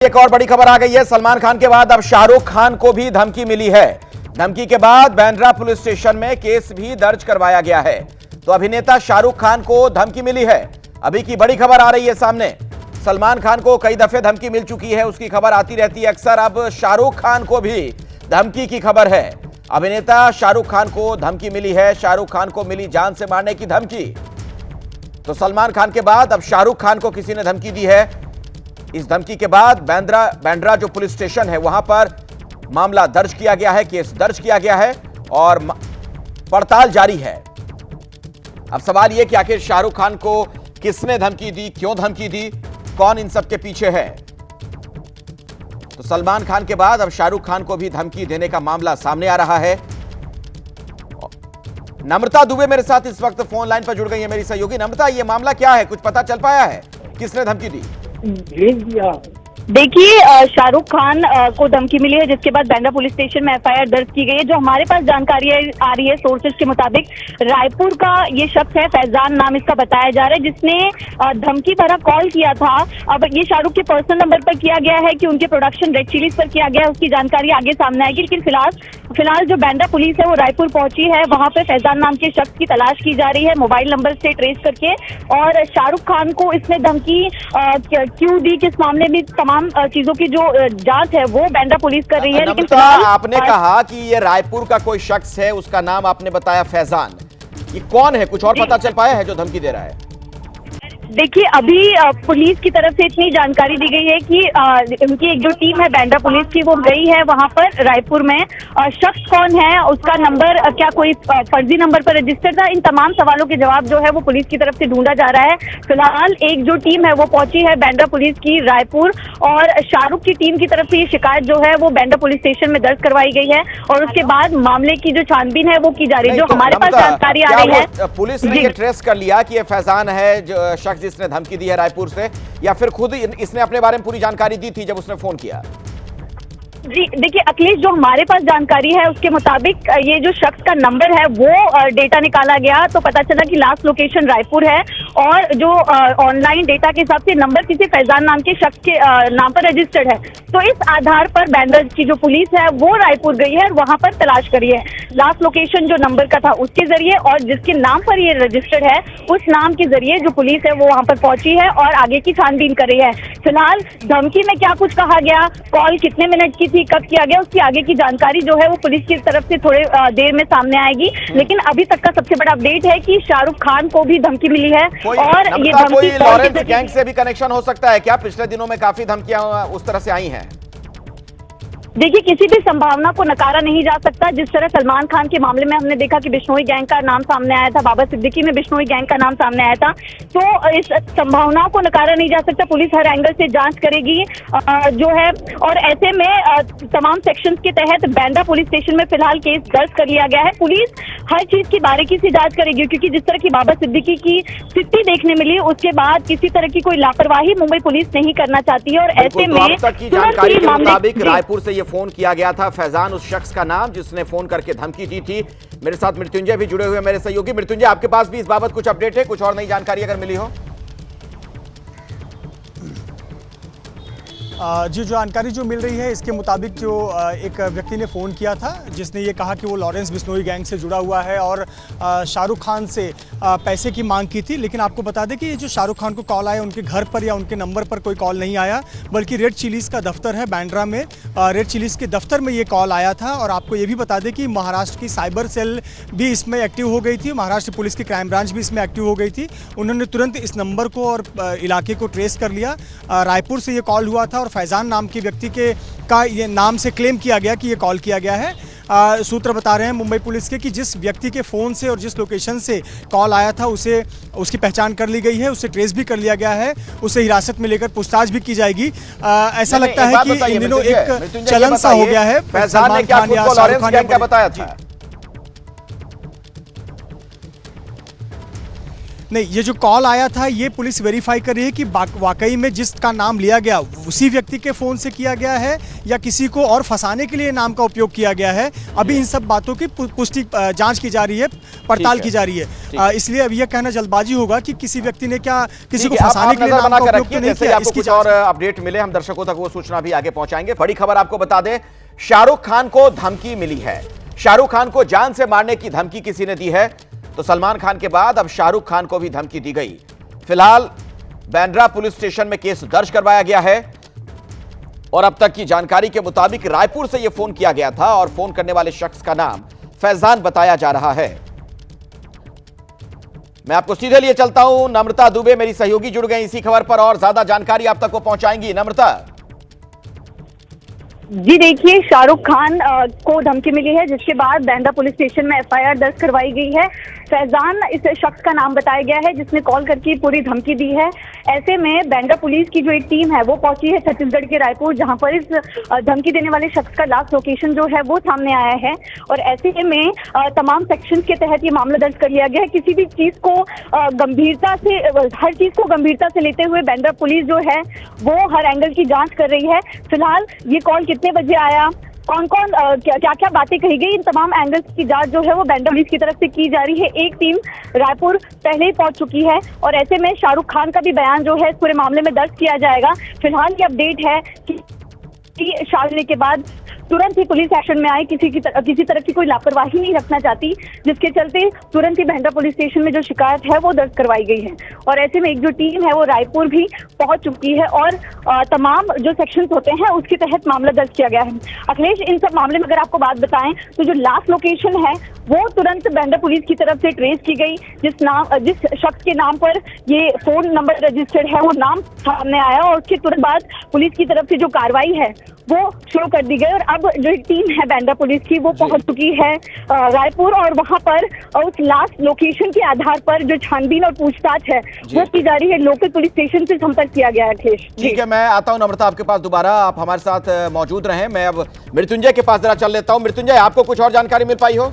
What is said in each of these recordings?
एक और बड़ी खबर आ गई है। सलमान खान के बाद अब शाहरुख खान को भी धमकी मिली है। धमकी के बाद बांद्रा पुलिस स्टेशन में केस भी दर्ज करवाया गया है। तो अभिनेता शाहरुख खान को धमकी मिली है। अभी की बड़ी खबर आ रही है सामने। सलमान खान को कई दफे धमकी मिल चुकी है, उसकी खबर आती रहती है अक्सर। अब शाहरुख खान को भी धमकी की खबर है। अभिनेता शाहरुख खान को धमकी मिली है। शाहरुख खान को मिली जान से मारने की धमकी। तो सलमान खान के बाद अब शाहरुख खान को किसी ने धमकी दी है। इस धमकी के बाद बांद्रा जो पुलिस स्टेशन है वहां पर मामला दर्ज किया गया है, केस दर्ज किया गया है और पड़ताल जारी है। अब सवाल यह कि आखिर शाहरुख खान को किसने धमकी दी, क्यों धमकी दी, कौन इन सब के पीछे है। तो सलमान खान के बाद अब शाहरुख खान को भी धमकी देने का मामला सामने आ रहा है। नम्रता दुबे मेरे साथ इस वक्त फोन लाइन पर जुड़ गई है, मेरी सहयोगी। नम्रता, यह मामला क्या है, कुछ पता चल पाया है, किसने धमकी दी? भेज दिया। देखिए, शाहरुख खान को धमकी मिली है, जिसके बाद बांद्रा पुलिस स्टेशन में एफआईआर दर्ज की गई है। जो हमारे पास जानकारी आ रही है सोर्सेज के मुताबिक, रायपुर का ये शख्स है, फैजान नाम इसका बताया जा रहा है, जिसने धमकी भरा कॉल किया था। अब ये शाहरुख के पर्सनल नंबर पर किया गया है कि उनके प्रोडक्शन रेड चिलीज पर किया गया है, उसकी जानकारी आगे सामने आएगी। लेकिन फिलहाल जो बांद्रा पुलिस है वो रायपुर पहुंची है, वहां पर फैजान नाम के शख्स की तलाश की जा रही है मोबाइल नंबर से ट्रेस करके। और शाहरुख खान को इसने धमकी क्यों दी, किस मामले में, तमाम चीजों की जो जांच है वो बांद्रा पुलिस कर रही है। लेकिन फिलहाल आपने कहा कि ये रायपुर का कोई शख्स है, उसका नाम आपने बताया फैजान, ये कौन है, कुछ और पता चल पाया है जो धमकी दे रहा है? देखिए, अभी पुलिस की तरफ से इतनी जानकारी दी गई है कि उनकी एक जो टीम है बांद्रा पुलिस की, वो गई है वहां पर रायपुर में। शख्स कौन है, उसका नंबर क्या कोई फर्जी नंबर पर रजिस्टर्ड था, इन तमाम सवालों के जवाब जो है वो पुलिस की तरफ से ढूंढा जा रहा है। फिलहाल एक जो टीम है वो पहुंची है बांद्रा पुलिस की रायपुर, और शाहरुख की टीम की तरफ से ये शिकायत जो है वो बांद्रा पुलिस स्टेशन में दर्ज करवाई गई है। और उसके बाद मामले की जो छानबीन है वो की जा रही है। जो हमारे पास जानकारी आ रही है, पुलिस ने ये ट्रेस कर लिया कि ये फैजान है जो शख्स जिसने धमकी दी है रायपुर से, या फिर खुद इसने अपने बारे में पूरी जानकारी दी थी जब उसने फोन किया? जी देखिए अखिलेश, जो हमारे पास जानकारी है उसके मुताबिक ये जो शख्स का नंबर है वो डेटा निकाला गया तो पता चला कि लास्ट लोकेशन रायपुर है, और जो ऑनलाइन डेटा के हिसाब से नंबर किसी फैजान नाम के शख्स के नाम पर रजिस्टर्ड है। तो इस आधार पर बांद्रा की जो पुलिस है वो रायपुर गई है और वहां पर तलाश करी है। लास्ट लोकेशन जो नंबर का था उसके जरिए, और जिसके नाम पर ये रजिस्टर्ड है उस नाम के जरिए जो पुलिस है वो वहां पर पहुंची है और आगे की छानबीन कर रही है। फिलहाल धमकी में क्या कुछ कहा गया, कॉल कितने मिनट की थी, कब किया गया, उसकी आगे की जानकारी जो है वो पुलिस की तरफ से थोड़े देर में सामने आएगी। लेकिन अभी तक का सबसे बड़ा अपडेट है कि शाहरुख खान को भी धमकी मिली है। और ये धमकी लॉरेंस गैंग से भी कनेक्शन हो सकता है क्या? पिछले दिनों में काफी धमकियां उस तरह से आई हैं। देखिए, किसी भी संभावना को नकारा नहीं जा सकता। जिस तरह सलमान खान के मामले में हमने देखा कि बिश्नोई गैंग का नाम सामने आया था, बाबा सिद्दीकी में बिश्नोई गैंग का नाम सामने आया था, तो इस संभावनाओं को नकारा नहीं जा सकता। पुलिस हर एंगल से जांच करेगी जो है, और ऐसे में तमाम सेक्शंस के तहत बांद्रा पुलिस स्टेशन में फिलहाल केस दर्ज कर लिया गया है। पुलिस हर चीज की बारीकी से जांच करेगी, क्योंकि जिस तरह की बाबा सिद्दीकी की स्थिति देखने मिली उसके बाद किसी तरह की कोई लापरवाही मुंबई पुलिस नहीं करना चाहती है। और ऐसे में जानकारी के मुताबिक रायपुर से ये फोन किया गया था, फैजान उस शख्स का नाम जिसने फोन करके धमकी दी थी। मेरे साथ मृत्युंजय भी जुड़े हुए, मेरे सहयोगी। मृत्युंजय, आपके पास भी इस बाबत कुछ अपडेट है, कुछ और नई जानकारी अगर मिली हो? जी, जो जानकारी जो मिल रही है इसके मुताबिक जो एक व्यक्ति ने फ़ोन किया था जिसने ये कहा कि वो लॉरेंस बिश्नोई गैंग से जुड़ा हुआ है और शाहरुख खान से पैसे की मांग की थी। लेकिन आपको बता दें कि ये जो शाहरुख खान को कॉल आया उनके घर पर या उनके नंबर पर कोई कॉल नहीं आया, बल्कि रेड चिलीज़ का दफ्तर है बांद्रा में, रेड चिलीज़ के दफ्तर में ये कॉल आया था। और आपको ये भी बता दें कि महाराष्ट्र की साइबर सेल भी इसमें एक्टिव हो गई थी, महाराष्ट्र पुलिस की क्राइम ब्रांच भी इसमें एक्टिव हो गई थी। उन्होंने तुरंत इस नंबर को और इलाके को ट्रेस कर लिया। रायपुर से ये कॉल हुआ था और फैजान नाम के व्यक्ति का ये नाम से क्लेम किया गया कि ये कॉल किया गया है। सूत्र बता रहे हैं मुंबई पुलिस के कि जिस व्यक्ति के फ़ोन से और जिस लोकेशन से कॉल आया था उसे उसकी पहचान कर ली गई है, उसे ट्रेस भी कर लिया गया है, उसे हिरासत में लेकर पूछताछ भी की जाएगी। ऐसा लगता है कि इन दिनों एक चलन सा हो गया है। सलमान खान या शाहरुख खान क्या बताया था? नहीं, ये जो कॉल आया था ये पुलिस वेरीफाई कर रही है कि वाकई में जिसका नाम लिया गया उसी व्यक्ति के फ़ोन से किया गया है या किसी को और फंसाने के लिए नाम का उपयोग किया गया है। अभी इन सब बातों की पुष्टि जांच की जा रही है, पड़ताल की जा रही है। इसलिए अब यह कहना जल्दबाजी होगा कि किसी व्यक्ति ने क्या किसी को फंसाने के लिए नाम का उपयोग तो नहीं किया। आपको कुछ और अपडेट मिले हम दर्शकों तक वो सूचना भी आगे पहुंचाएंगे। बड़ी खबर आपको बता दें, शाहरुख खान को धमकी मिली है। शाहरुख खान को जान से मारने की धमकी किसी ने दी है, तो सलमान खान के बाद अब शाहरुख खान को भी धमकी दी गई। फिलहाल बांद्रा पुलिस स्टेशन में केस दर्ज करवाया गया है और अब तक की जानकारी के मुताबिक रायपुर से यह फोन किया गया था और फोन करने वाले शख्स का नाम फैजान बताया जा रहा है। मैं आपको सीधे लिए चलता हूं, नम्रता दुबे मेरी सहयोगी जुड़ गई इसी खबर पर और ज्यादा जानकारी आप तक को पहुंचाएंगी। नम्रता। जी देखिए, शाहरुख खान को धमकी मिली है जिसके बाद बांद्रा पुलिस स्टेशन में एफआईआर दर्ज करवाई गई है। फैजान इस शख्स का नाम बताया गया है जिसने कॉल करके पूरी धमकी दी है। ऐसे में बांद्रा पुलिस की जो एक टीम है वो पहुंची है छत्तीसगढ़ के रायपुर, जहां पर इस धमकी देने वाले शख्स का लास्ट लोकेशन जो है वो सामने आया है। और ऐसे में तमाम सेक्शंस के तहत ये मामला दर्ज कर लिया गया है। किसी भी चीज को गंभीरता से, हर चीज को गंभीरता से लेते हुए बांद्रा पुलिस जो है वो हर एंगल की जांच कर रही है। फिलहाल ये कॉल कितने बजे आया, कौन कौन क्या क्या बातें कही गई, इन तमाम एंगल्स की जांच जो है वो बांद्रा पुलिस की तरफ से की जा रही है। एक टीम रायपुर पहले ही पहुंच चुकी है और ऐसे में शाहरुख खान का भी बयान जो है इस पूरे मामले में दर्ज किया जाएगा। फिलहाल ये अपडेट है कि शादी के बाद तुरंत ही पुलिस एक्शन में आई, किसी तरह की कोई लापरवाही नहीं रखना चाहती, जिसके चलते तुरंत ही बांद्रा पुलिस स्टेशन में जो शिकायत है वो दर्ज करवाई गई है। और ऐसे में एक जो टीम है वो रायपुर भी पहुंच चुकी है और तमाम जो सेक्शंस होते हैं उसके तहत मामला दर्ज किया गया है। अखिलेश, इन सब मामले में अगर आपको बात बताएं तो जो लास्ट लोकेशन है वो तुरंत बांद्रा पुलिस की तरफ से ट्रेस की गई। जिस शख्स के नाम पर ये फोन नंबर रजिस्टर्ड है वो नाम सामने आया और उसके तुरंत बाद पुलिस की तरफ से जो कार्रवाई है वो शुरू कर दी गई। और अब जो टीम है बांद्रा पुलिस की वो पहुंच चुकी है रायपुर और वहां पर उस लास्ट लोकेशन के आधार पर जो छानबीन और पूछताछ है वो की जा रही है। लोकल पुलिस स्टेशन से संपर्क किया गया है। अखिलेश, ठीक है, मैं आता हूं नम्रता आपके पास दोबारा, आप हमारे साथ मौजूद रहें। मैं अब मृत्युंजय के पास जरा चल लेता हूं। मृत्युंजय, आपको कुछ और जानकारी मिल पाई हो?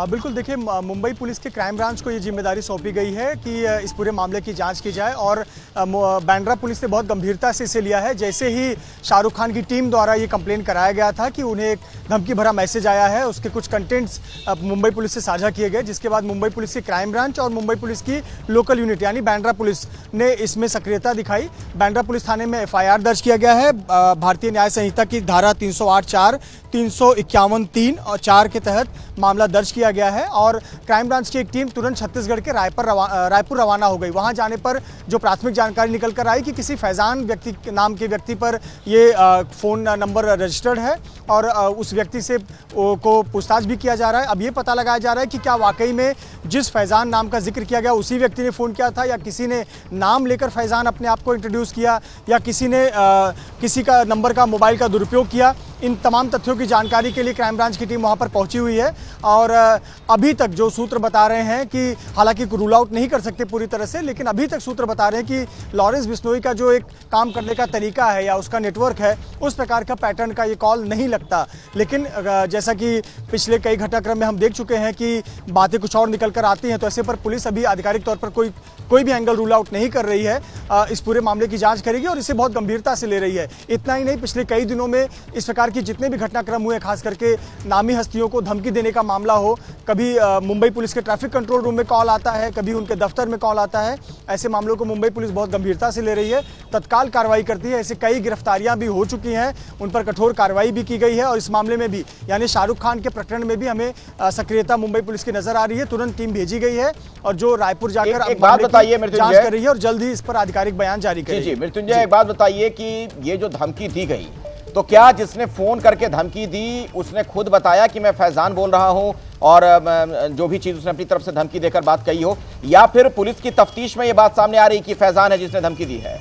बिल्कुल, देखिए मुंबई पुलिस के क्राइम ब्रांच को ये जिम्मेदारी सौंपी गई है कि इस पूरे मामले की जांच की जाए और बांद्रा पुलिस ने बहुत गंभीरता से इसे लिया है। जैसे ही शाहरुख खान की टीम द्वारा ये कंप्लेन कराया गया था कि उन्हें एक धमकी भरा मैसेज आया है, उसके कुछ कंटेंट्स मुंबई पुलिस से साझा किए गए, जिसके बाद मुंबई पुलिस की क्राइम ब्रांच और मुंबई पुलिस की लोकल यूनिट यानी बांद्रा पुलिस ने इसमें सक्रियता दिखाई। बांद्रा पुलिस थाने में एफआईआर दर्ज किया गया है। भारतीय न्याय संहिता की धारा 308(4), 351(3) और 4 के तहत मामला दर्ज किया गया है और क्राइम ब्रांच की एक टीम तुरंत छत्तीसगढ़ के रायपुर रवाना हो गई। वहां जाने पर जो प्राथमिक जानकारी निकल कर आई कि किसी फैजान नाम के व्यक्ति पर ये फ़ोन नंबर रजिस्टर्ड है और उस व्यक्ति से को पूछताछ भी किया जा रहा है। अब ये पता लगाया जा रहा है कि क्या वाकई में जिस फैजान नाम का जिक्र किया गया उसी व्यक्ति ने फ़ोन किया था या किसी ने नाम लेकर फैजान अपने आप को इंट्रोड्यूस किया या किसी ने किसी का नंबर का मोबाइल का दुरुपयोग किया। इन तमाम तथ्यों की जानकारी के लिए क्राइम ब्रांच की टीम वहां पर पहुंची हुई है और अभी तक जो सूत्र बता रहे हैं कि हालांकि रूल आउट नहीं कर सकते पूरी तरह से, लेकिन अभी तक सूत्र बता रहे हैं कि लॉरेंस बिश्नोई का जो एक काम करने का तरीका है या उसका नेटवर्क है उस प्रकार का पैटर्न का ये कॉल नहीं लगता। लेकिन जैसा कि पिछले कई घटनाक्रम में हम देख चुके हैं कि बातें कुछ और निकल कर आती हैं, तो ऐसे पर पुलिस अभी आधिकारिक तौर पर कोई भी एंगल रूल आउट नहीं कर रही है। इस पूरे मामले की जांच करेगी और इसे बहुत गंभीरता से ले रही है। इतना ही नहीं, पिछले कई दिनों में इस प्रकार की जितने भी घटनाक्रम हुए, खास करके नामी हस्तियों को धमकी देने का मामला हो, कभी मुंबई पुलिस के ट्रैफिक कंट्रोल रूम में कॉल आता है, कभी उनके दफ्तर में कॉल आता है। ऐसे मामलों को मुंबई पुलिस बहुत गंभीरता से ले रही है, तत्काल कार्रवाई करती है। ऐसे कई गिरफ्तारियां भी हो चुकी हैं, उन पर कठोर कार्रवाई भी की गई है और इस मामले में भी यानी शाहरुख खान के प्रकरण में भी हमें सक्रियता मुंबई पुलिस की नजर आ रही है। तुरंत टीम भेजी गई है और जो रायपुर जाकर एक बात बताइए जांच कर रही है और जल्द ही इस पर आधिकारिक बयान जारी करेगी। जी मृत्युंजय, एक बात बताइए कि ये जो धमकी दी गई, तो क्या जिसने फोन करके धमकी दी उसने खुद बताया कि मैं फैजान बोल रहा हूं और जो भी चीज उसने अपनी तरफ से धमकी देकर बात कही हो, या फिर पुलिस की तफ्तीश में यह बात सामने आ रही कि फैजान है जिसने धमकी दी है?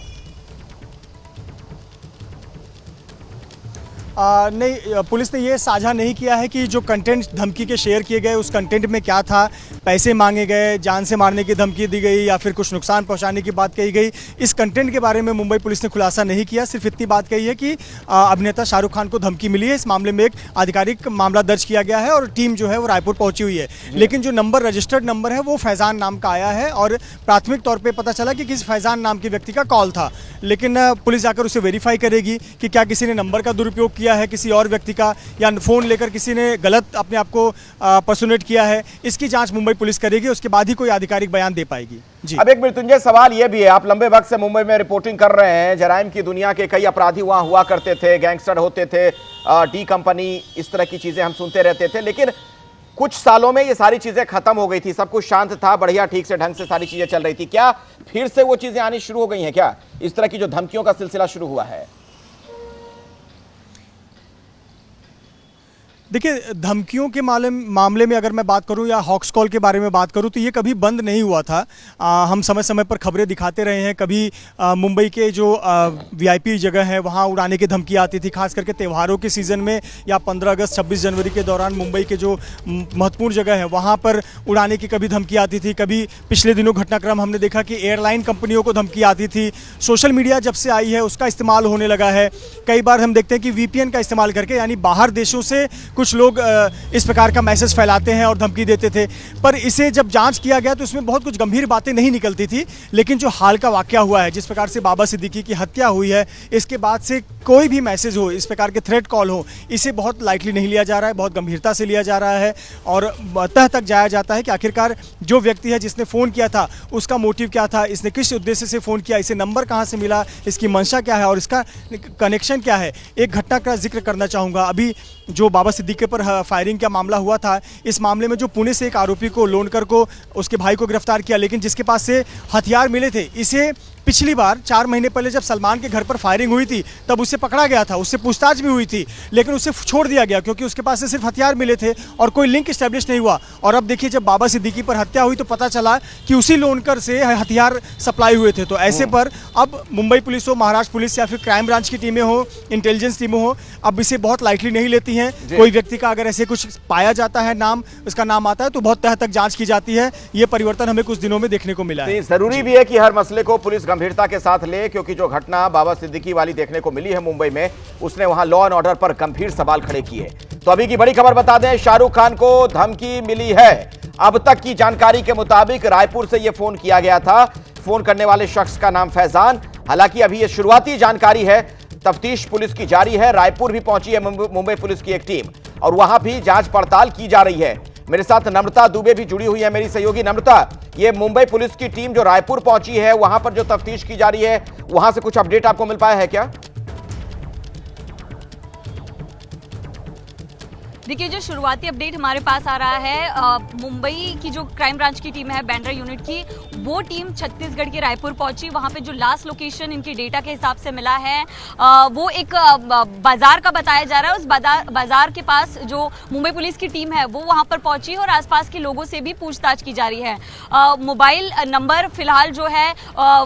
नहीं, पुलिस ने ये साझा नहीं किया है कि जो कंटेंट धमकी के शेयर किए गए उस कंटेंट में क्या था, पैसे मांगे गए, जान से मारने की धमकी दी गई या फिर कुछ नुकसान पहुंचाने की बात कही गई। इस कंटेंट के बारे में मुंबई पुलिस ने खुलासा नहीं किया। सिर्फ इतनी बात कही है कि अभिनेता शाहरुख खान को धमकी मिली है। इस मामले में एक आधिकारिक मामला दर्ज किया गया है और टीम जो है वो रायपुर पहुंची हुई है। लेकिन जो नंबर, रजिस्टर्ड नंबर है, वो फैजान नाम का आया है और प्राथमिक तौर पर पता चला कि किसी फैजान नाम के व्यक्ति का कॉल था। लेकिन पुलिस जाकर उसे वेरीफाई करेगी कि क्या किसी ने नंबर का दुरुपयोग किया है किसी और व्यक्ति का, या फ़ोन लेकर किसी ने गलत अपने आप को पर्सोनेट किया है। इसकी जांच मुंबई पुलिस करेगी, उसके बाद ही कोई आधिकारिक बयान दे पाएगी। जी, अब एक मृत्युंजय सवाल ये भी है, आप लंबे वक्त से मुंबई में रिपोर्टिंग कर रहे हैं, जराइम की दुनिया के कई अपराधी वहां हुआ करते थे, गैंगस्टर होते थे, डी कंपनी, इस तरह की चीजें हम सुनते रहते थे। लेकिन कुछ सालों में ये सारी चीजें खत्म हो गई थी, सब कुछ शांत था, बढ़िया ठीक से ढंग से सारी चीजें चल रही थी। क्या फिर से वो चीजें आनी शुरू हो गई हैं? क्या इस तरह की जो धमकियों का सिलसिला शुरू हुआ है? देखिए, धमकियों के मामले में अगर मैं बात करूं या हॉक्स कॉल के बारे में बात करूं तो ये कभी बंद नहीं हुआ था। हम समय समय पर खबरें दिखाते रहे हैं। कभी मुंबई के जो वीआईपी जगह है वहां उड़ाने की धमकी आती थी, खास करके त्योहारों के सीज़न में या 15 अगस्त 26 जनवरी के दौरान मुंबई के जो महत्वपूर्ण जगह है वहाँ पर उड़ाने की कभी धमकी आती थी। कभी पिछले दिनों घटनाक्रम हमने देखा कि एयरलाइन कंपनियों को धमकी आती थी। सोशल मीडिया जब से आई है उसका इस्तेमाल होने लगा है। कई बार हम देखते हैं कि VPN का इस्तेमाल करके, यानी बाहर देशों से कुछ लोग इस प्रकार का मैसेज फैलाते हैं और धमकी देते थे। पर इसे जब जांच किया गया तो इसमें बहुत कुछ गंभीर बातें नहीं निकलती थी। लेकिन जो हाल का वाकया हुआ है, जिस प्रकार से बाबा सिद्दीकी की हत्या हुई है, इसके बाद से कोई भी मैसेज हो, इस प्रकार के थ्रेट कॉल हो, इसे बहुत लाइटली नहीं लिया जा रहा है, बहुत गंभीरता से लिया जा रहा है और तह तक जाया जाता है कि आखिरकार जो व्यक्ति है जिसने फ़ोन किया था उसका मोटिव क्या था, इसने किस उद्देश्य से फ़ोन किया, इसे नंबर कहाँ से मिला, इसकी मंशा क्या है और इसका कनेक्शन क्या है। एक घटना का जिक्र करना चाहूँगा। अभी जो बाबा सिद्दीकी पर फायरिंग का मामला हुआ था, इस मामले में जो पुणे से एक आरोपी को, लोनकर को, उसके भाई को गिरफ्तार किया, लेकिन जिसके पास से हथियार मिले थे, इसे पिछली बार 4 महीने पहले जब सलमान के घर पर फायरिंग हुई थी तब उसे पकड़ा गया था, उससे पूछताछ भी हुई थी, लेकिन उसे छोड़ दिया गया क्योंकि उसके पास से सिर्फ हथियार मिले थे और कोई लिंक इस्टेब्लिश नहीं हुआ। और अब देखिए, जब बाबा सिद्दीकी पर हत्या हुई तो पता चला कि उसी लोनकर से हथियार सप्लाई हुए थे। तो ऐसे पर अब मुंबई पुलिस हो, महाराष्ट्र पुलिस या फिर क्राइम ब्रांच की टीमें हो, इंटेलिजेंस टीमें हो, अब इसे बहुत लाइटली नहीं लेती हैं। कोई व्यक्ति का अगर ऐसे कुछ पाया जाता है, नाम उसका नाम आता है, तो बहुत तह तक जांच की जाती है। ये परिवर्तन हमें कुछ दिनों में देखने को मिला है। जरूरी भी है कि हर मसले को पुलिस गंभीरता के साथ ले, क्योंकि जो घटना बाबा सिद्दीकी वाली देखने को मिली है मुंबई में, उसने वहां लॉ एंड ऑर्डर पर गंभीर सवाल खड़े किए। तो अभी की बड़ी खबर बता दें, शाहरुख खान को धमकी मिली है। अब तक की जानकारी के मुताबिक रायपुर से यह फोन किया गया था। फोन करने वाले शख्स का नाम फैजान। हालांकि अभी यह शुरुआती जानकारी है, तफ्तीश पुलिस की जारी है। रायपुर भी पहुंची है मुंबई पुलिस की एक टीम और वहां भी जांच पड़ताल की जा रही है। मेरे साथ नम्रता दुबे भी जुड़ी हुई है, मेरी सहयोगी। नम्रता, ये मुंबई पुलिस की टीम जो रायपुर पहुंची है, वहां पर जो तफ्तीश की जा रही है, वहां से कुछ अपडेट आपको मिल पाया है क्या? देखिए, जो शुरुआती अपडेट हमारे पास आ रहा है, मुंबई की जो क्राइम ब्रांच की टीम है, बैंड्रा यूनिट की, वो टीम छत्तीसगढ़ के रायपुर पहुंची। वहां पे जो लास्ट लोकेशन इनकी डेटा के हिसाब से मिला है, वो एक बाजार का बताया जा रहा है। उस बाजार के पास जो मुंबई पुलिस की टीम है वो वहां पर पहुंची और आसपास के लोगों से भी पूछताछ की जा रही है। मोबाइल नंबर फिलहाल जो है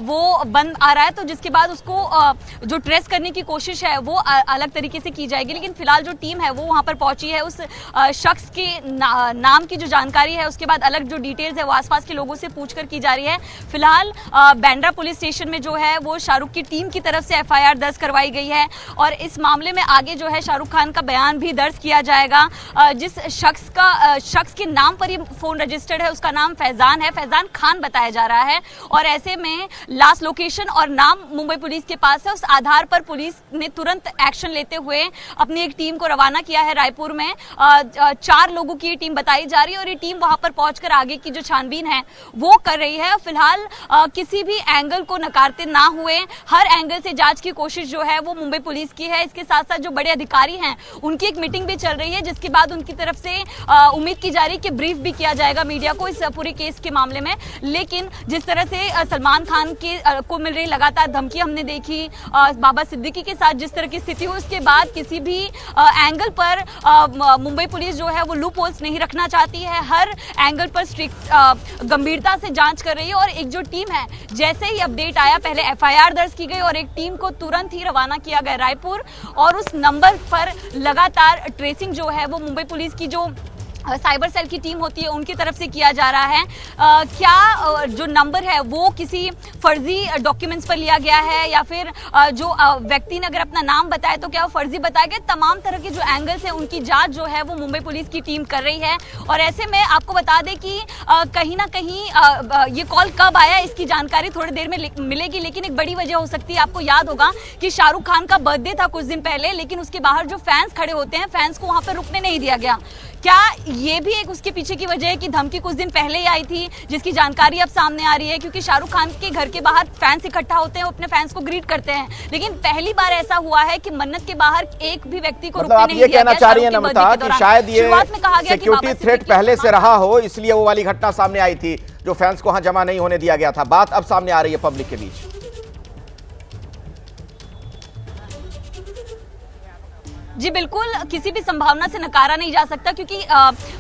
वो बंद आ रहा है, तो जिसके बाद उसको जो ट्रेस करने की कोशिश है वो अलग तरीके से की जाएगी। लेकिन फिलहाल जो टीम है वो वहां पर पहुंची है। शख्स के नाम की जो जानकारी है, उसके बाद अलग जो डिटेल्स है वो आसपास के लोगों से पूछकर की जा रही है। फिलहाल बैंड्रा पुलिस स्टेशन में जो है वो शाहरुख की टीम की तरफ से FIR दर्ज करवाई गई है और इस मामले में आगे जो है शाहरुख खान का बयान भी दर्ज किया जाएगा। जिस शख्स के नाम पर ये फोन रजिस्टर्ड है उसका नाम फैजान है, फैजान खान बताया जा रहा है। और ऐसे में लास्ट लोकेशन और नाम मुंबई पुलिस के पास है। उस आधार पर पुलिस ने तुरंत एक्शन लेते हुए अपनी एक टीम को रवाना किया है रायपुर में। 4 लोगों की ये टीम बताई जा रही है और ये टीम वहां पर पहुंचकर आगे की जो छानबीन है वो कर रही है। फिलहाल किसी भी एंगल को नकारते ना हुए हर एंगल से जांच की कोशिश जो है वो मुंबई पुलिस की है। इसके साथ साथ जो बड़े अधिकारी हैं उनकी एक मीटिंग भी चल रही है, जिसके बाद उनकी तरफ से उम्मीद की जा रही है कि ब्रीफ भी किया जाएगा मीडिया को इस पूरे केस के मामले में। लेकिन जिस तरह से सलमान खान को मिल रही लगातार धमकी हमने देखी, बाबा सिद्दीकी के साथ जिस तरह की स्थिति हुई, उसके बाद किसी भी एंगल पर मुंबई पुलिस जो है वो लूप होल्स नहीं रखना चाहती है, हर एंगल पर स्ट्रिक्ट गंभीरता से जांच कर रही है। और एक जो टीम है, जैसे ही अपडेट आया पहले एफआईआर दर्ज की गई और एक टीम को तुरंत ही रवाना किया गया रायपुर, और उस नंबर पर लगातार ट्रेसिंग जो है वो मुंबई पुलिस की जो साइबर सेल की टीम होती है उनकी तरफ से किया जा रहा है। क्या जो नंबर है वो किसी फर्जी डॉक्यूमेंट्स पर लिया गया है या फिर जो व्यक्ति ने अगर अपना नाम बताया तो क्या वो फर्जी बताया गया, तमाम तरह के जो एंगल्स हैं उनकी जांच जो है वो मुंबई पुलिस की टीम कर रही है। और ऐसे में आपको बता दें कि कहीं ना कहीं ये कॉल कब आया इसकी जानकारी थोड़ी देर में मिलेगी, लेकिन एक बड़ी वजह हो सकती है। आपको याद होगा कि शाहरुख खान का बर्थडे था कुछ दिन पहले, लेकिन उसके बाहर जो फैंस खड़े होते हैं, फैंस को वहां पर रुकने नहीं दिया गया। क्या ये भी एक उसके पीछे की वजह है कि धमकी कुछ दिन पहले ही आई थी, जिसकी जानकारी अब सामने आ रही है? क्योंकि शाहरुख खान के घर के बाहर फैंस इकट्ठा होते हैं, वो अपने फैंस को ग्रीट करते हैं, लेकिन पहली बार ऐसा हुआ है कि मन्नत के बाहर एक भी व्यक्ति को रुकने नहीं दिया गया। कहना चाह रही है नम्रता कि शायद ये सिक्योरिटी थ्रेट पहले से रहा हो, इसलिए वो वाली घटना सामने आई थी जो फैंस को वहां जमा नहीं होने दिया गया था। बात अब सामने आ रही है पब्लिक के बीच। जी बिल्कुल, किसी भी संभावना से नकारा नहीं जा सकता, क्योंकि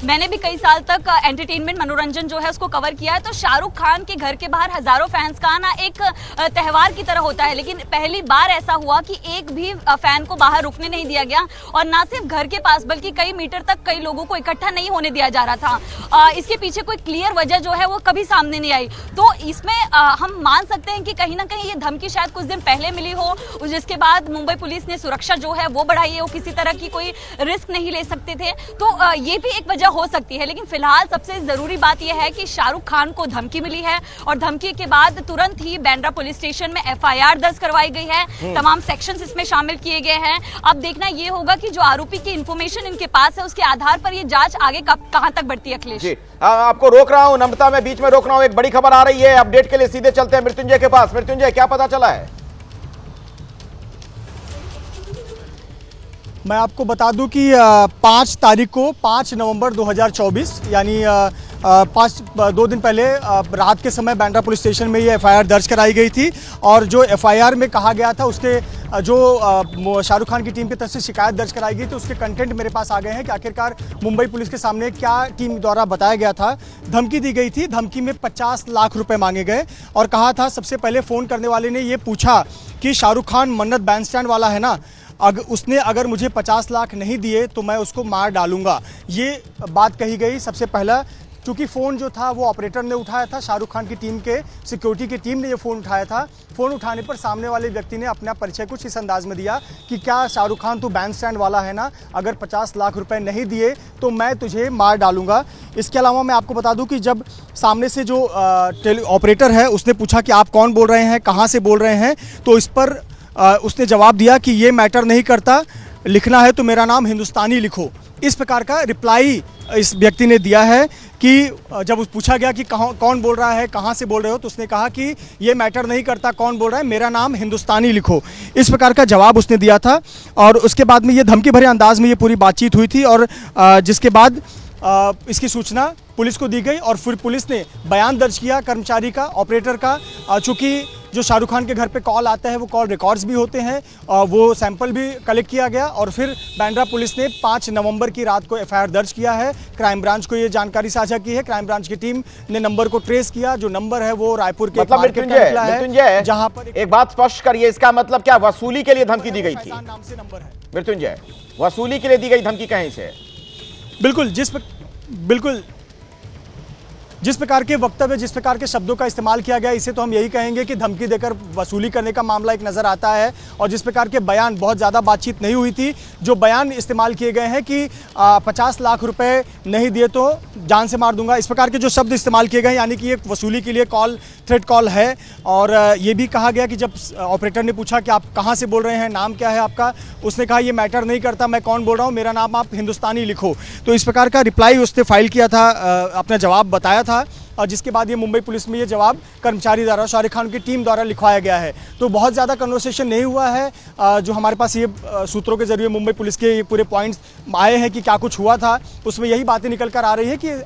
मैंने भी कई साल तक एंटरटेनमेंट मनोरंजन जो है उसको कवर किया है। तो शाहरुख खान के घर के बाहर हजारों फैंस का आना एक त्यौहार की तरह होता है, लेकिन पहली बार ऐसा हुआ कि एक भी फैन को बाहर रुकने नहीं दिया गया, और ना सिर्फ घर के पास बल्कि कई मीटर तक कई लोगों को इकट्ठा नहीं होने दिया जा रहा था। इसके पीछे कोई क्लियर वजह जो है वो कभी सामने नहीं आई। तो इसमें हम मान सकते हैं कि कहीं ना कहीं ये धमकी शायद कुछ दिन पहले मिली हो, जिसके बाद मुंबई पुलिस ने सुरक्षा जो है वो बढ़ाई है, वो किसी तरह की कोई रिस्क नहीं ले सकते थे। तो ये भी एक वजह हो सकती है, लेकिन फिलहाल सबसे जरूरी बात यह है कि शाहरुख खान को धमकी मिली है और धमकी के बाद तुरंत ही बांद्रा पुलिस स्टेशन में एफआईआर दर्ज करवाई गई है। तमाम सेक्शंस इसमें शामिल किए गए हैं। अब देखना ये होगा कि जो आरोपी की इंफॉर्मेशन इनके पास है उसके आधार पर ये जांच आगे कहां तक बढ़ती है। अखिलेश जी, आपको रोक रहा हूं, नम्रता में बीच में रोक रहा हूं, एक बड़ी खबर आ रही है, अपडेट के लिए सीधे चलते हैं मृत्युंजय के पास। मृत्युंजय, क्या पता चला है? मैं आपको बता दूं कि 5 तारीख को 5 नवंबर 2024 यानी 2 दिन पहले रात के समय बांद्रा पुलिस स्टेशन में ये एफआईआर दर्ज कराई गई थी। और जो एफआईआर में कहा गया था उसके जो शाहरुख खान की टीम की तरफ से शिकायत दर्ज कराई गई, तो उसके कंटेंट मेरे पास आ गए हैं कि आखिरकार मुंबई पुलिस के सामने क्या टीम द्वारा बताया गया था। धमकी दी गई थी, धमकी में 50 लाख रुपए मांगे गए और कहा था, सबसे पहले फ़ोन करने वाले ने ये पूछा कि शाहरुख खान मन्नत बैंडस्टैंड वाला है ना, उसने अगर मुझे 50 लाख नहीं दिए तो मैं उसको मार डालूंगा, ये बात कही गई सबसे पहला। क्योंकि फ़ोन जो था वो ऑपरेटर ने उठाया था, शाहरुख खान की टीम के सिक्योरिटी की टीम ने ये फ़ोन उठाया था। फ़ोन उठाने पर सामने वाले व्यक्ति ने अपना परिचय कुछ इस अंदाज में दिया कि क्या शाहरुख खान तू बैंडस्टैंड वाला है ना, अगर 50 लाख रुपए नहीं दिए तो मैं तुझे मार डालूंगा। इसके अलावा मैं आपको बता दूं कि जब सामने से जो ऑपरेटर है उसने पूछा कि आप कौन बोल रहे हैं, कहाँ से बोल रहे हैं, तो इस पर उसने जवाब दिया कि ये मैटर नहीं करता, लिखना है तो मेरा नाम हिंदुस्तानी लिखो। इस प्रकार का रिप्लाई इस व्यक्ति ने दिया है कि जब पूछा गया कि कौन बोल रहा है, कहाँ से बोल रहे हो, तो उसने कहा कि ये मैटर नहीं करता कौन बोल रहा है, मेरा नाम हिंदुस्तानी लिखो। इस प्रकार का जवाब उसने दिया था। और उसके बाद में ये धमकी भरे अंदाज में ये पूरी बातचीत हुई थी। और जिसके बाद इसकी सूचना पुलिस को दी गई और फिर पुलिस ने बयान दर्ज किया कर्मचारी का, ऑपरेटर का। चूँकि जो शाहरुख खान के घर पे कॉल आता है वो कॉल रिकॉर्ड्स भी होते हैं, वो सैंपल भी कलेक्ट किया गया और फिर बांद्रा पुलिस ने 5 नवंबर की रात को एफआईआर दर्ज किया है। क्राइम ब्रांच को ये जानकारी साझा की है। क्राइम ब्रांच की टीम ने नंबर को ट्रेस किया, जो नंबर है वो रायपुर के मार्केट का निकला है, जहां पर एक बात स्पष्ट करिए, इसका मतलब क्या वसूली के लिए धमकी दी गई थी? नाम से नंबर है मृत्युंजय, वसूली के लिए दी गई धमकी कहीं से? बिल्कुल, जिस प्रकार के वक्तव्य, जिस प्रकार के शब्दों का इस्तेमाल किया गया, इसे तो हम यही कहेंगे कि धमकी देकर वसूली करने का मामला एक नज़र आता है। और जिस प्रकार के बयान, बहुत ज़्यादा बातचीत नहीं हुई थी, जो बयान इस्तेमाल किए गए हैं कि 50 लाख रुपए नहीं दिए तो जान से मार दूंगा, इस प्रकार के जो शब्द इस्तेमाल किए गए, यानी कि एक वसूली के लिए कॉल, थ्रेट कॉल है। और ये भी कहा गया कि जब ऑपरेटर ने पूछा कि आप कहाँ से बोल रहे हैं, नाम क्या है आपका, उसने कहा ये मैटर नहीं करता, मैं कौन बोल रहा हूँ, मेरा नाम आप हिंदुस्तानी लिखो। तो इस प्रकार का रिप्लाई उसने फाइल किया था, अपना जवाब बताया था। और जिसके बाद ये मुंबई पुलिस में ये जवाब कर्मचारी द्वारा, शाहरुख खान की टीम द्वारा लिखवाया गया है। तो बहुत ज़्यादा कन्वर्सेशन नहीं हुआ है। जो हमारे पास ये सूत्रों के जरिए मुंबई पुलिस के ये पूरे पॉइंट्स आए हैं कि क्या कुछ हुआ था, उसमें यही बातें निकल कर आ रही है कि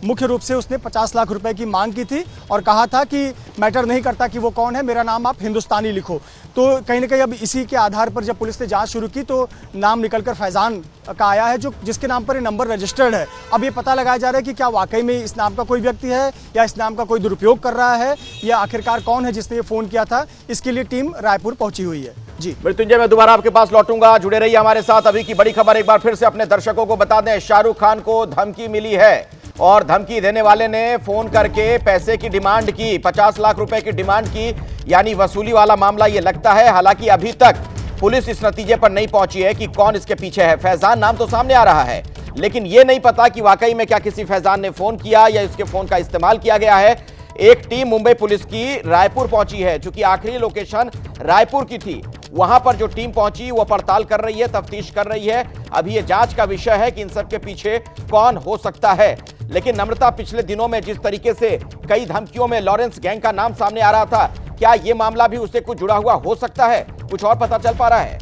मुख्य रूप से उसने 50 लाख रुपए की मांग की थी और कहा था कि मैटर नहीं करता कि वो कौन है, मेरा नाम आप हिंदुस्तानी लिखो। तो कहीं ना कहीं अब इसी के आधार पर जब पुलिस ने जांच शुरू की तो नाम निकलकर फैज़ान का आया है, जो जिसके नाम पर ये नंबर रजिस्टर्ड है। अब ये पता लगाया जा रहा है कि क्या वाकई में इस नाम का कोई व्यक्ति है या इस नाम का कोई दुरुपयोग कर रहा है, या आखिरकार कौन है जिसने ये फ़ोन किया था। इसके लिए टीम रायपुर पहुंची हुई है। जी मृत्युंजय, मैं दोबारा आपके पास लौटूंगा, जुड़े रहिए हमारे साथ। अभी की बड़ी खबर एक बार फिर से अपने दर्शकों को बता दें, शाहरुख खान को धमकी मिली है और धमकी देने वाले ने फोन करके पैसे की डिमांड की, 50 लाख रुपए की डिमांड की, यानी वसूली वाला मामला ये लगता है। हालांकि अभी तक पुलिस इस नतीजे पर नहीं पहुंची है कि कौन इसके पीछे है। फैजान नाम तो सामने आ रहा है, लेकिन यह नहीं पता कि वाकई में क्या किसी फैजान ने फोन किया या इसके फोन का इस्तेमाल किया गया है। एक टीम मुंबई पुलिस की रायपुर पहुंची है, चूंकि आखिरी लोकेशन रायपुर की थी। वहां पर जो टीम पहुंची वो पड़ताल कर रही है, तफ्तीश कर रही है। अभी यह जांच का विषय है कि इन सब के पीछे कौन हो सकता है। लेकिन नम्रता, पिछले दिनों में जिस तरीके से कई धमकियों में लॉरेंस गैंग का नाम सामने आ रहा था, क्या यह मामला भी उससे कुछ जुड़ा हुआ हो सकता है? कुछ और पता चल पा रहा है?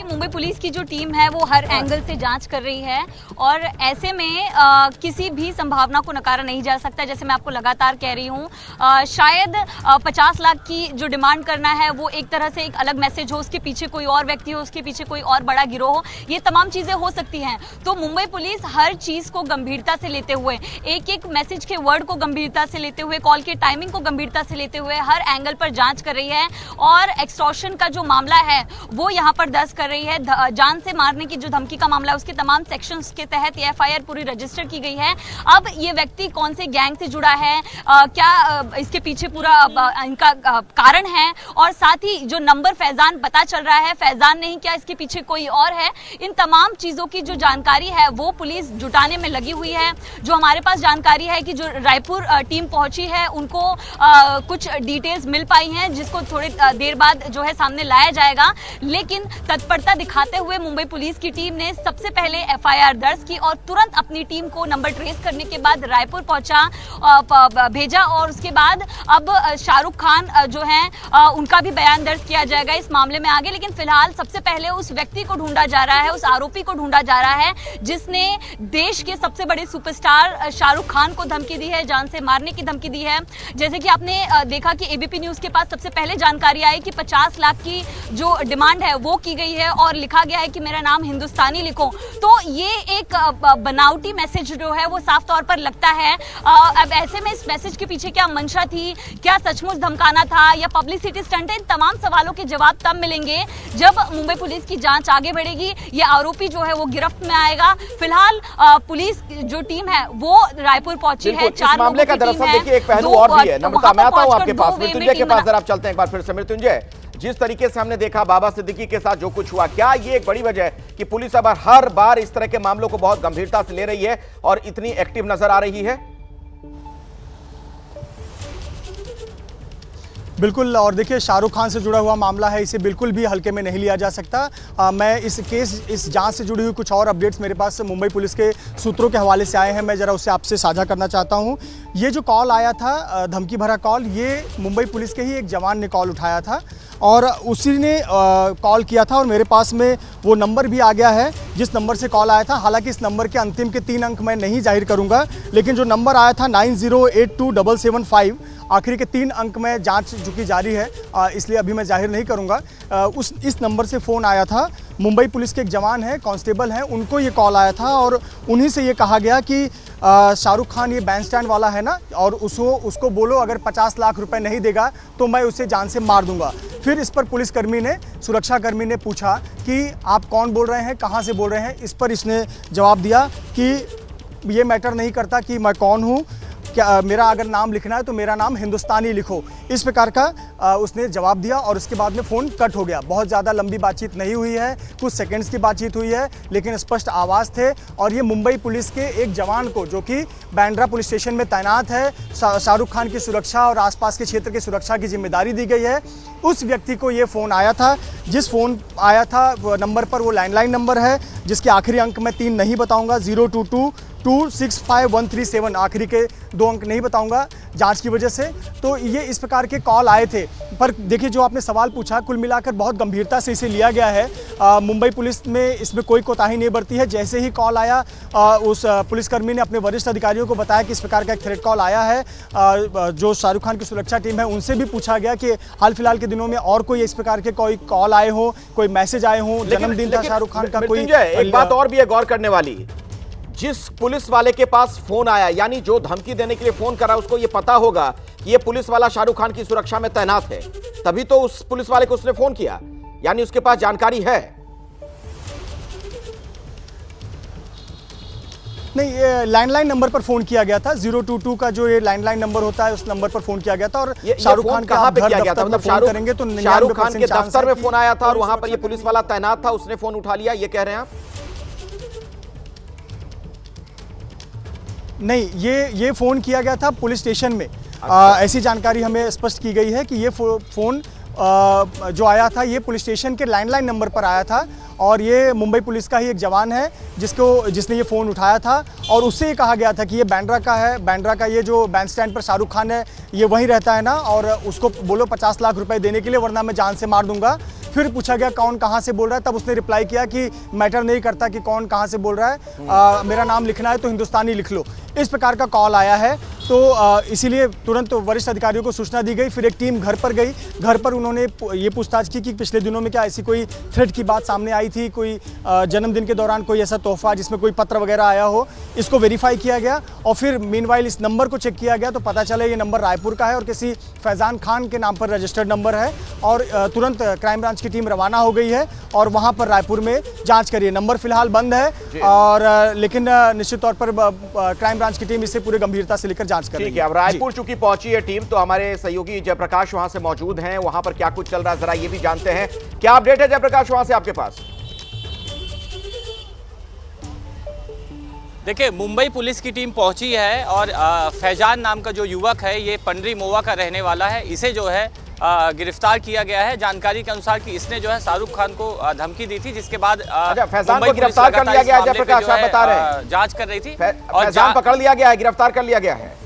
मुंबई पुलिस की जो टीम है वो हर एंगल से जांच कर रही है और ऐसे में किसी भी संभावना को नकारा नहीं जा सकता। जैसे मैं आपको लगातार कह रही हूँ, शायद 50 लाख की जो डिमांड करना है वो एक तरह से एक अलग मैसेज हो, उसके पीछे कोई और व्यक्ति हो, उसके पीछे कोई और बड़ा गिरोह हो, ये तमाम चीजें हो सकती हैं। तो मुंबई पुलिस हर चीज को गंभीरता से लेते हुए, एक एक मैसेज के वर्ड को गंभीरता से लेते हुए, कॉल के टाइमिंग को गंभीरता से लेते हुए हर एंगल पर जांच कर रही है और एक्सटॉर्शन का जो मामला है वो यहाँ पर दर्ज कर रही है। जान से मारने की जो धमकी का मामला है उसके तमाम सेक्शंस के तहत ये एफआईआर पूरी रजिस्टर की गई है। अब ये व्यक्ति कौन से गैंग से जुड़ा है, क्या इसके पीछे पूरा इनका कारण है, और साथ ही जो नंबर फैजान पता चल रहा है, फैजान नहीं, क्या इसके पीछे कोई और है, इन तमाम चीजों की जो जानकारी है वो पुलिस जुटाने में लगी हुई है। जो हमारे पास जानकारी है कि जो रायपुर टीम पहुंची है उनको कुछ डिटेल्स मिल पाई हैं, जिसको थोड़ी देर बाद जो है सामने लाया जाएगा। लेकिन तत्परता दिखाते हुए मुंबई पुलिस की टीम ने सबसे पहले एफआईआर दर्ज की और तुरंत अपनी टीम को नंबर ट्रेस करने के बाद रायपुर भेजा और उसके बाद अब शाहरुख खान जो हैं उनका भी बयान दर्ज किया जाएगा इस मामले में आगे। लेकिन फिलहाल सबसे पहले उस व्यक्ति को ढूंढा जा रहा है, उस आरोपी को ढूंढा जा रहा है जिसने देश के सबसे बड़े सुपरस्टार शाहरुख खान को धमकी दी है, जान से मारने की धमकी दी है। जैसे कि आपने देखा कि एबीपी न्यूज के पास सबसे पहले जानकारी आई कि 50 लाख की जो डिमांड है वो की गई है और लिखा गया है कि मेरा नाम हिंदुस्तानी लिखो। तो ये एक बनावटी मैसेज जो है वो साफ तौर पर लगता है। अब ऐसे में इस मैसेज के पीछे क्या मंशा थी, क्या सचमुच धमकाना था या पब्लिसिटी स्टंट है, इन तमाम सवालों के जवाब तब मिलेंगे जब मुंबई पुलिस की जांच आगे बढ़ेगी, ये आरोपी जो है वो गिरफ्त में आएगा। फिलहाल पुलिस जो टीम है वो रायपुर पहुंची है। 4 मामले का दरअसल देखिए एक पहलू और भी है। नम्रता, मैं आता हूं आपके पास, मृत्युंजय के पास जरा आप चलते हैं एक बार फिर से। मृत्युंजय, जिस तरीके से हमने देखा बाबा सिद्दीकी के साथ जो कुछ हुआ, क्या ये एक बड़ी वजह है कि पुलिस अब हर बार इस तरह के मामलों को बहुत गंभीरता से ले रही है और इतनी एक्टिव नजर आ रही है? बिल्कुल, और देखिए शाहरुख खान से जुड़ा हुआ मामला है, इसे बिल्कुल भी हल्के में नहीं लिया जा सकता। मैं इस जांच से जुड़ी हुई कुछ और अपडेट्स मेरे पास मुंबई पुलिस के सूत्रों के हवाले से आए हैं, मैं ज़रा उससे आपसे साझा करना चाहता हूं। ये जो कॉल आया था, धमकी भरा कॉल, ये मुंबई पुलिस के ही एक जवान ने कॉल उठाया था और उसी ने कॉल किया था और मेरे पास में वो नंबर भी आ गया है जिस नंबर से कॉल आया था। हालांकि इस नंबर के अंतिम के 3 अंक मैं नहीं जाहिर करूंगा, लेकिन जो नंबर आया था 90827775, आखिरी के 3 अंक में जांच चुकी जारी है, इसलिए अभी मैं जाहिर नहीं करूंगा। इस नंबर से फ़ोन आया था, मुंबई पुलिस के एक जवान हैं, कांस्टेबल हैं, उनको ये कॉल आया था और उन्हीं से ये कहा गया कि शाहरुख खान ये बैंड स्टैंड वाला है ना, और उसको बोलो अगर 50 लाख रुपए नहीं देगा तो मैं उसे जान से मार दूंगा। फिर इस पर पुलिसकर्मी ने, सुरक्षाकर्मी ने पूछा कि आप कौन बोल रहे हैं, कहाँ से बोल रहे हैं। इस पर इसने जवाब दिया कि ये मैटर नहीं करता कि मैं कौन हूँ, क्या मेरा अगर नाम लिखना है तो मेरा नाम हिंदुस्तानी लिखो, इस प्रकार का उसने जवाब दिया और उसके बाद में फ़ोन कट हो गया। बहुत ज़्यादा लंबी बातचीत नहीं हुई है, कुछ सेकंड्स की बातचीत हुई है, लेकिन स्पष्ट आवाज़ थे और ये मुंबई पुलिस के एक जवान को, जो कि बांद्रा पुलिस स्टेशन में तैनात है, शाहरुख खान की सुरक्षा और आसपास के क्षेत्र की सुरक्षा की जिम्मेदारी दी गई है, उस व्यक्ति को ये फ़ोन आया था। जिस फ़ोन आया था नंबर पर वो लैंडलाइन नंबर है जिसके आखिरी अंक मैं 3 नहीं बताऊँगा, 0222651337, आखिरी के 2 अंक नहीं बताऊंगा, जांच की वजह से। तो ये इस प्रकार के कॉल आए थे। पर देखिए, जो आपने सवाल पूछा, कुल मिलाकर बहुत गंभीरता से इसे लिया गया है। मुंबई पुलिस में इसमें कोई कोताही नहीं बरती है। जैसे ही कॉल आया, उस पुलिसकर्मी ने अपने वरिष्ठ अधिकारियों को बताया कि इस प्रकार का एक थ्रेट कॉल आया है। जो शाहरुख खान की सुरक्षा टीम है, उनसे भी पूछा गया कि हाल फिलहाल के दिनों में और कोई इस प्रकार के कोई कॉल आए हो, कोई मैसेज आए हो, जन्मदिन था शाहरुख खान का, कोई एक बात और भी है गौर करने वाली। जिस पुलिस वाले के पास फोन आया, यानी जो धमकी देने के लिए फोन करा, उसको ये पता होगा कि ये पुलिस वाला शाहरुख खान की सुरक्षा में तैनात है, तभी तो उस पुलिस वाले को उसने फोन किया, यानी उसके पास जानकारी है। नहीं, ये लैंडलाइन नंबर पर फोन किया गया था। 022 का जो ये लैंडलाइन नंबर होता है, उस नंबर पर फोन किया गया था। और शाहरुख खान कहां पे किया गया था? मतलब फोन करेंगे तो शाहरुख खान के दफ्तर में फोन आया था और वहां पर ये पुलिस वाला तैनात था, उसने फोन उठा लिया, ये कह रहे हैं आप? नहीं, ये फोन किया गया था पुलिस स्टेशन में। ऐसी जानकारी हमें स्पष्ट की गई है कि ये फोन जो आया था, ये पुलिस स्टेशन के लैंडलाइन नंबर पर आया था और ये मुंबई पुलिस का ही एक जवान है जिसने ये फ़ोन उठाया था। और उससे ये कहा गया था कि ये बांद्रा का है, बांद्रा का ये जो बैंड स्टैंड पर शाहरुख खान है, ये वहीं रहता है ना, और उसको बोलो 50 लाख रुपए देने के लिए, वरना मैं जान से मार दूंगा। फिर पूछा गया कौन कहाँ से बोल रहा है, तब उसने रिप्लाई किया कि मैटर नहीं करता कि कौन कहाँ से बोल रहा है, मेरा नाम लिखना है तो हिंदुस्तानी लिख लो। इस प्रकार का कॉल आया है। तो इसीलिए तुरंत वरिष्ठ अधिकारियों को सूचना दी गई। फिर एक टीम घर पर गई। घर पर उन्होंने ये पूछताछ की कि पिछले दिनों में क्या ऐसी कोई थ्रेट की बात सामने आई थी, कोई जन्मदिन के दौरान कोई ऐसा तोहफा जिसमें कोई पत्र वगैरह आया हो। इसको वेरीफाई किया गया और फिर मीनवाइल इस नंबर को चेक किया गया तो पता चला ये नंबर रायपुर का है और किसी फैज़ान खान के नाम पर रजिस्टर्ड नंबर है। और तुरंत क्राइम ब्रांच की टीम रवाना हो गई है और वहाँ पर रायपुर में जाँच करी है। नंबर फिलहाल बंद है और लेकिन निश्चित तौर पर क्राइम ब्रांच की टीम इसे पूरे गंभीरता से लेकर जांच कर रही है। ठीक है, अब रायपुर चूंकि पहुंची है टीम, तो हमारे सहयोगी जयप्रकाश वहां से मौजूद हैं, वहां पर क्या कुछ चल रहा है जरा ये भी जानते हैं। क्या अपडेट है जयप्रकाश वहां से आपके पास? देखिए, मुंबई पुलिस की टीम पहुंची है और फैजान नाम का जो युवक है, ये पंडरी मोवा का रहने वाला है। इसे जो है गिरफ्तार किया गया है। जानकारी के अनुसार कि इसने जो है शाहरुख खान को धमकी दी थी, जिसके बाद फैजान को गिरफ्तार कर लिया गया है। जयप्रकाश आप बता रहे हैं जांच कर रही थी और फैजान पकड़ लिया गया है, गिरफ्तार कर लिया गया है।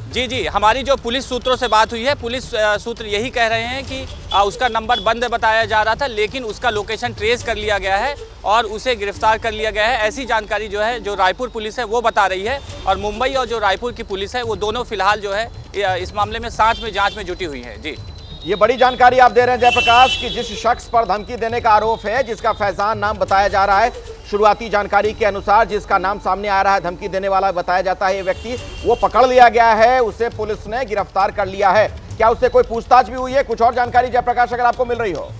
जी, हमारी जो पुलिस सूत्रों से बात हुई है, पुलिस सूत्र यही कह रहे हैं कि उसका नंबर बंद बताया जा रहा था, लेकिन उसका लोकेशन ट्रेस कर लिया गया है और उसे गिरफ्तार कर लिया गया है। ऐसी जानकारी जो है, जो रायपुर पुलिस है वो बता रही है और मुंबई और जो रायपुर की पुलिस है, वो दोनों फिलहाल जो है इस मामले में साथ में जांच में जुटी हुई है। जी, ये बड़ी जानकारी आप दे रहे हैं जयप्रकाश कि जिस शख्स पर धमकी देने का आरोप है, जिसका फैजान नाम बताया जा रहा है, शुरुआती जानकारी के अनुसार जिसका नाम सामने आ रहा है, धमकी देने वाला बताया जाता है ये व्यक्ति, वो पकड़ लिया गया है, उसे पुलिस ने गिरफ्तार कर लिया है। क्या उससे कोई पूछताछ भी हुई है? कुछ और जानकारी जयप्रकाश अगर आपको मिल रही हो?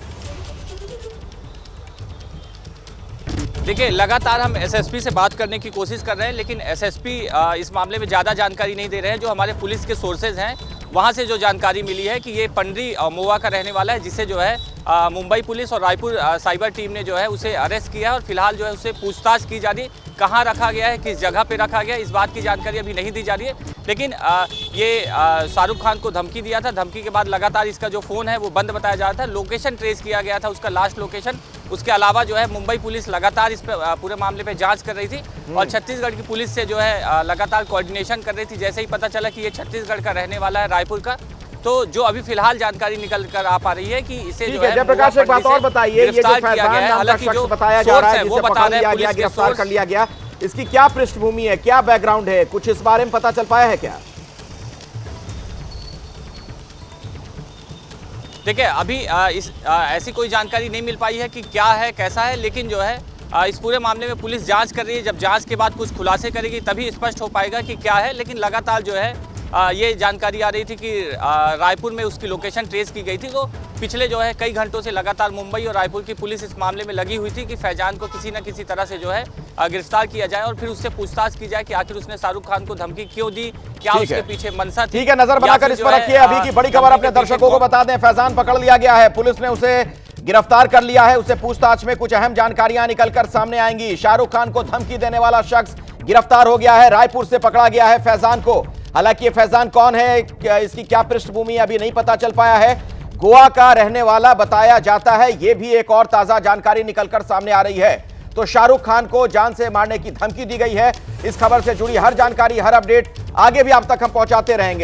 देखिए, लगातार हम एसएसपी से बात करने की कोशिश कर रहे हैं, लेकिन एसएसपी इस मामले में ज़्यादा जानकारी नहीं दे रहे हैं। जो हमारे पुलिस के सोर्सेज हैं, वहाँ से जो जानकारी मिली है कि ये पंडरी मोवा का रहने वाला है, जिसे जो है मुंबई पुलिस और रायपुर साइबर टीम ने जो है उसे अरेस्ट किया और फिलहाल जो है उससे पूछताछ की जा रही है। कहाँ रखा गया है, किस जगह पे रखा गया है, इस बात की जानकारी अभी नहीं दी जा रही है। लेकिन ये शाहरुख खान को धमकी दिया था। धमकी के बाद लगातार इसका जो फ़ोन है वो बंद बताया जा रहा था। लोकेशन ट्रेस किया गया था, उसका लास्ट लोकेशन। उसके अलावा जो है मुंबई पुलिस लगातार इस पे पूरे मामले पे जांच कर रही थी और छत्तीसगढ़ की पुलिस से जो है लगातार कोऑर्डिनेशन कर रही थी। जैसे ही पता चला कि ये छत्तीसगढ़ का रहने वाला है, रायपुर का, तो जो अभी फिलहाल जानकारी निकल कर आ पा रही है कि इसे जो है जयप्रकाश एक बात और बताइए, ये जो फैजान नाम का शख्स बताया जा रहा है, जिसे पकड़ लिया गया, गिरफ्तार कर लिया गया, इसकी क्या पृष्ठभूमि है, क्या बैकग्राउंड है, कुछ इस बारे में पता चल पाया है क्या? देखिए, अभी ऐसी कोई जानकारी नहीं मिल पाई है कि क्या है, कैसा है, लेकिन जो है इस पूरे मामले में पुलिस जांच कर रही है। जब जांच के बाद कुछ खुलासे करेगी तभी स्पष्ट हो पाएगा कि क्या है। लेकिन लगातार जो है ये जानकारी आ रही थी कि रायपुर में उसकी लोकेशन ट्रेस की गई थी। तो पिछले जो है कई घंटों से लगातार मुंबई और रायपुर की पुलिस इस मामले में लगी हुई थी कि फैजान को किसी न किसी तरह से जो है गिरफ्तार किया जाए और फिर उससे पूछताछ की जाए कि आखिर उसने शाहरुख खान को धमकी क्यों दी, क्या उसके पीछे मनसा थी। ठीक है, नजर बनाकर इस पर रखिए। अभी की बड़ी खबर अपने दर्शकों को बता दें, फैजान पकड़ लिया गया है, पुलिस ने उसे गिरफ्तार कर लिया है। उसे पूछताछ में कुछ अहम जानकारियां निकलकर सामने आएंगी। शाहरुख खान को धमकी देने वाला शख्स गिरफ्तार हो गया है, रायपुर से पकड़ा गया है फैजान को। हालांकि ये फैजान कौन है, इसकी क्या पृष्ठभूमि अभी नहीं पता चल पाया है। गोवा का रहने वाला बताया जाता है, ये भी एक और ताजा जानकारी निकलकर सामने आ रही है। तो शाहरुख खान को जान से मारने की धमकी दी गई है, इस खबर से जुड़ी हर जानकारी, हर अपडेट आगे भी आप तक हम पहुंचाते रहेंगे।